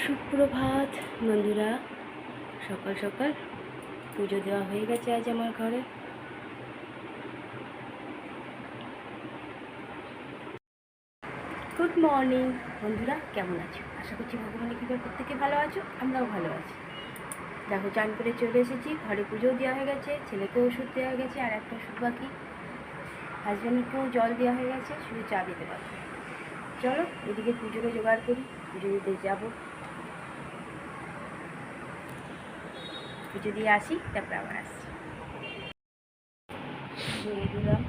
সুপ্রভাত বন্ধুরা। সকাল সকাল পুজো দেওয়া হয়ে গেছে আজ আমার ঘরে। গুড মর্নিং বন্ধুরা, কেমন আছো? আশা করছি ভগবানের কৃপায় প্রত্যেকে ভালো আছো, আমরাও ভালো আছি। দেখো, চান করে চলে এসেছি, ঘরে পুজোও দেওয়া হয়ে গেছে, ছেলেকেও ওষুধ দেওয়া হয়ে গেছে, আর একটা ওষুধ বাকি। হাজব্যান্ডকেও জল দেওয়া হয়ে গেছে, শুধু চা দিতে পারবো। চলো এদিকে পুজোকে জোগাড় করি, পুজো দিতে যাবো। পুজো দিয়ে আসি, তারপরে আবার আসছি। দিয়ে দিলাম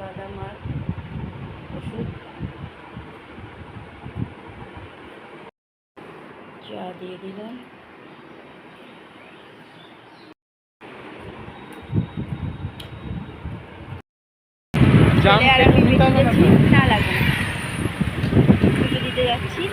বাদাম আর ওষুধ, চা দিয়ে দিলাম। না লাগবে না, পুজো দিতে যাচ্ছি।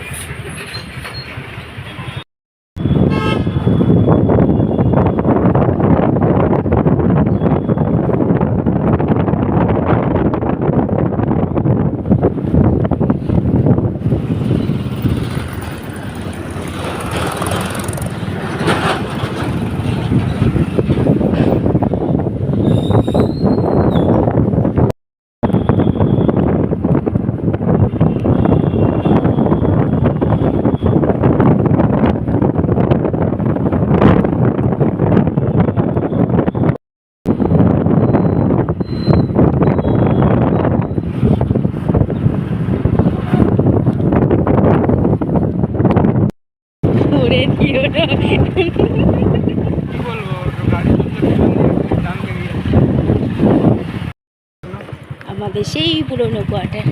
আমাদের সেই পুরনো কোয়ার্টার,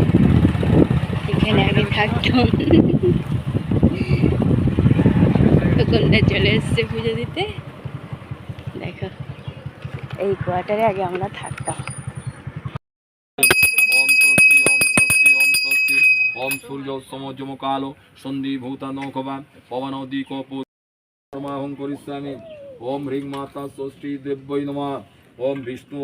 এখানে আগে থাকতাম। তখনটা চলে এসছে পুজো দিতে। দেখো, এই কোয়ার্টারে আগে আমরা থাকতাম। ओम सूर्योत्समोजम कालो सन्धिभूता नौकवान पवनोदीकोपमाहं करिष्यामि। ओम ह्रीं माता षष्ठी देव्यै नमः। ओम विष्णु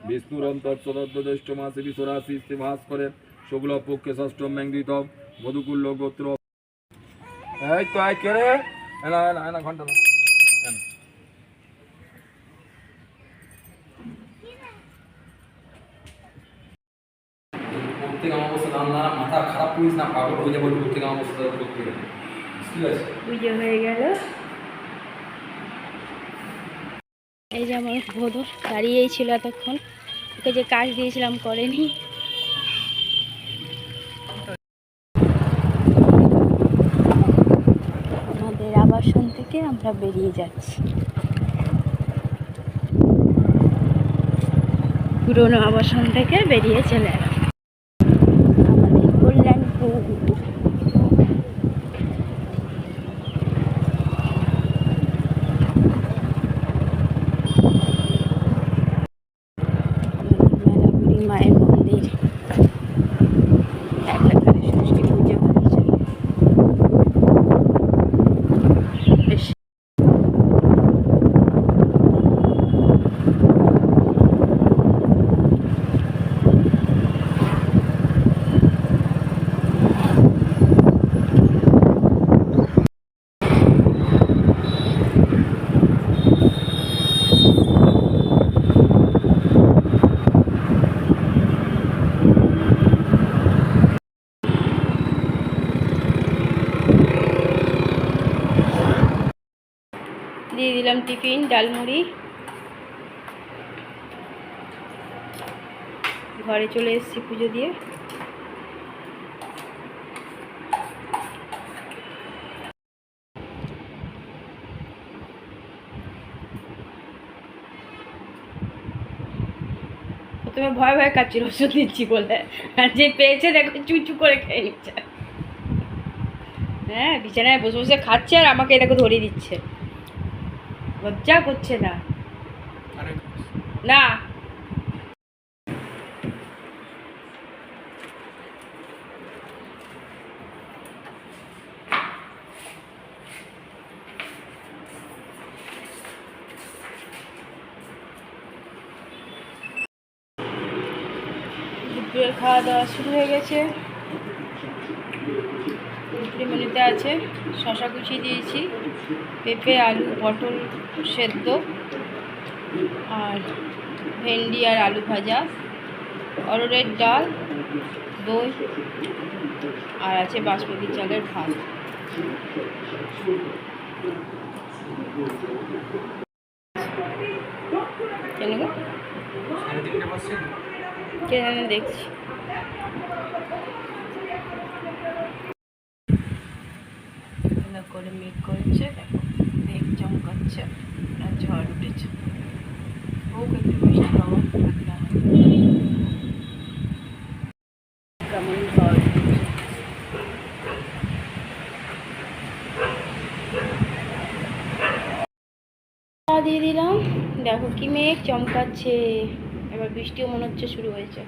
विष्णुरं तत्सदज्येष्ठ मासे विश्वराशि भास्करे शुक्लपक्षे षष्ठम मैंगृत मधुकुल्ल गोत्र। এই তো আই কে রে, এনা এনা এনা ঘন্টা না এনা প্রত্যেক অমাবস্যা দান দ্বারা মাথা খারাপ করিস না, পাগল হয়ে যাবো প্রত্যেক অমাবস্যা করতে গেলে। ঠিক আছে, পুজো হয়ে গেল। এই যে আমার ভোদর দাঁড়িয়েই ছিল এতক্ষণ, ওকে যে কাজ দিয়েছিলাম করেনি। আমাদের আবাসন থেকে আমরা বেরিয়ে যাচ্ছি, পুরোনো আবাসন থেকে বেরিয়ে চলে গেল আমাদের কল্যাণপুর। মায়ের মন্দির, একাধারে ষষ্ঠী পুজো হচ্ছে। দিয়ে দিলাম টিফিন, ডালমুড়ি। ঘরে চলে এসেছি পুজো দিয়ে। প্রথমে ভয় ভয় কাচ্ছিল ওষুধ দিচ্ছি বলে, আর যে পেয়েছে দেখো চুচু করে খেয়ে নিচ্ছে। হ্যাঁ, বিছানায় বসে বসে খাচ্ছে আর আমাকে দেখো ধরিয়ে দিচ্ছে, লজ্জা করছে না। না দুপুরের খাওয়া দাওয়া শুরু হয়ে গেছে। রাত্রি মেনুতে আছে শশা কুচি দিয়েছি, পেঁপে, আলু, পটল সেদ্ধ, আর ভেন্ডি আর আলু ভাজা, অরহরের ডাল, দই, আর আছে বাসমতি চালের ভাত। কেন গো? কে জানে, দেখছি। করে মেঘ করেছে, দেখো মেঘ চমকাচ্ছে আর ঝড় উঠেছে। হোক একটু বৃষ্টি হওয়া, কেমন ঝড় দিয়ে দিলাম। দেখো কি মেঘ চমকাচ্ছে, এবার বৃষ্টিও মনে হচ্ছে শুরু হয়েছে।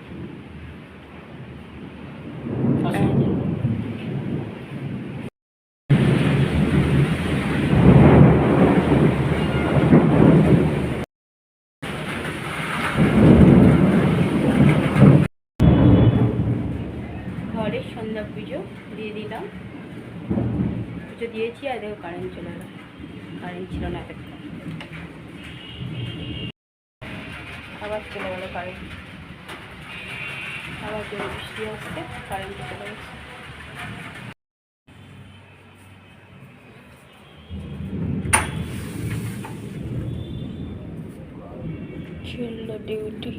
ঘরে সন্ধ্যা পুজো দিয়ে দিলাম, পুজো দিয়েছি, আর দেখো কারেন্ট চলে গেল, কারেন্ট ছিল না এতক্ষণ, আবার চলে গেলো কারেন্ট, আবার জোরে বৃষ্টি আসছে, কারেন্ট চলে গেছে। চললো ডিউটি।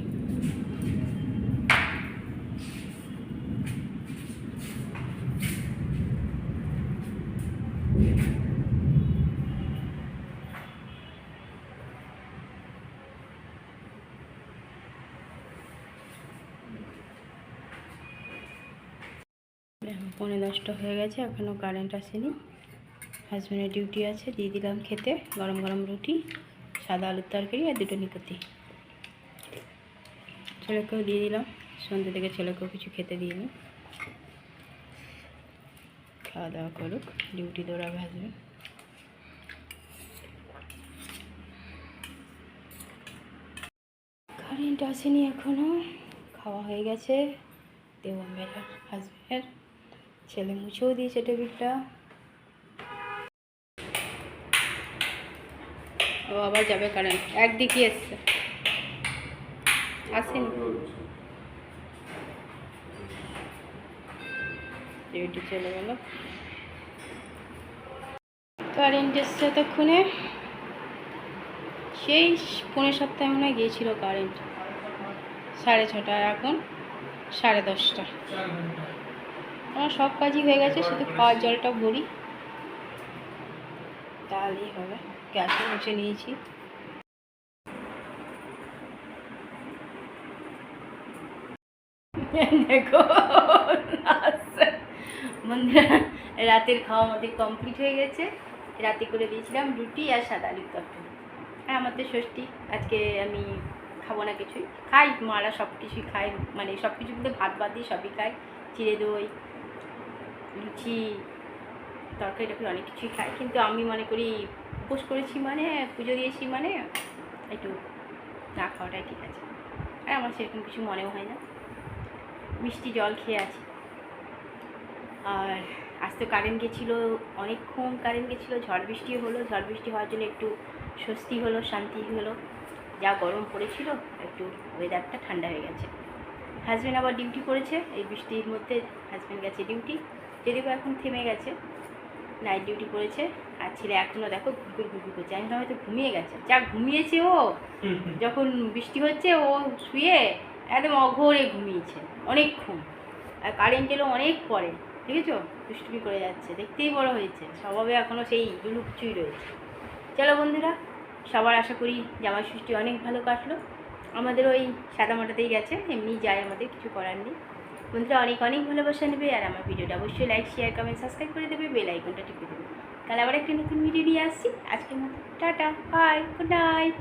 পৌনে 10টা হয়ে গেছে, এখনও কারেন্ট আসেনি। হাজব্যান্ডের ডিউটি আছে, দিয়ে দিলাম খেতে গরম গরম রুটি, সাদা আলুর তরকারি আর 2টো নিকুতি। ছেলেকেও দিয়ে দিলাম, সন্ধ্যে থেকে ছেলেকেও কিছু খেতে দিইনি, খাওয়া দাওয়া করুক, ডিউটি দৌড়াবে হাজব্যান্ড। কারেন্ট আসেনি এখনও, খাওয়া হয়ে গেছে, দেবো মেয়ের হাজব্যান্ডের, ছেলে মুছেও দিয়েছে টেবিলটা। ও আবার যাবে কারেন্ট, একদিকে এসছে, আসেনি, ডিউটি চলে গেল। কারেন্ট এসছে এতক্ষণে, সেই 5.5 মনে হয় গিয়েছিল কারেন্ট, 6:30, এখন 10:30। আমার সব কাজই হয়ে গেছে, শুধু খাওয়ার জলটা ভরি, তাহলেই হবে। গ্যাসও মুছে নিয়েছি। দেখো বন্ধুরা, রাতের খাওয়া আমাদের কমপ্লিট হয়ে গেছে। রাতে করে দিয়েছিলাম রুটি আর সাদা আলুর তরকারি। আর আমার তো ষষ্ঠী, আজকে আমি খাবো না কিছুই, খাই মারা সব কিছুই খাই, মানে সব কিছু কিন্তু ভাত বাদ দিয়ে সবই খাই, চিড়ে দই, লুচি, তরকারি টরকারি অনেক কিছুই খাই, কিন্তু আমি মনে করি উপোস করেছি মানে, পুজো দিয়েছি মানে একটু না খাওয়াটাই ঠিক আছে। আর আমার সেরকম কিছু মনেও হয় না, মিষ্টি জল খেয়ে আছি। আর আজ তো কারেন্ট গেছিলো, অনেকক্ষণ কারেন্ট গেছিলো, ঝড় বৃষ্টি হলো, ঝড় বৃষ্টি হওয়ার জন্য একটু স্বস্তি হলো, শান্তি হলো। যা গরম পড়েছিল, একটু ওয়েদারটা ঠান্ডা হয়ে গেছে। হাজব্যান্ড আবার ডিউটি করেছে, এই বৃষ্টির মধ্যে হাজব্যান্ড গেছে ডিউটি, যদিও এখন থেমে গেছে, নাইট ডিউটি করেছে। আর ছেলে এখনও দেখো ঘুরঘুর করছে, আমি হয়তো ঘুমিয়ে গেছে, যা ঘুমিয়েছে ও, যখন বৃষ্টি হচ্ছে ও শুয়ে একদম অঘোরে ঘুমিয়েছে অনেকক্ষণ। আর কারেন্ট এলো অনেক পরে, দেখেছো দুষ্টুমি করে যাচ্ছে, দেখতেই বড় হয়েছে, স্বভাবে এখনও সেই লুকচুই রয়েছে। চলো বন্ধুরা, সবার আশা করি জামাই ষষ্ঠী অনেক ভালো কাটলো। আমাদের ওই সাদামাটাতেই গেছে, এমনি যায়, আমাদের কিছু করার নেই। বন্ধুরা অনেক অনেক ভালোবাসা নেবে, আর আমার ভিডিওটা অবশ্যই লাইক, শেয়ার, কমেন্ট, সাবস্ক্রাইব করে দেবে, বেল আইকনটা টিপে দেবে। কাল আবার একটা নতুন ভিডিও নিয়ে আসছি। আজকের মতো টাটা, বাই, গুড নাইট।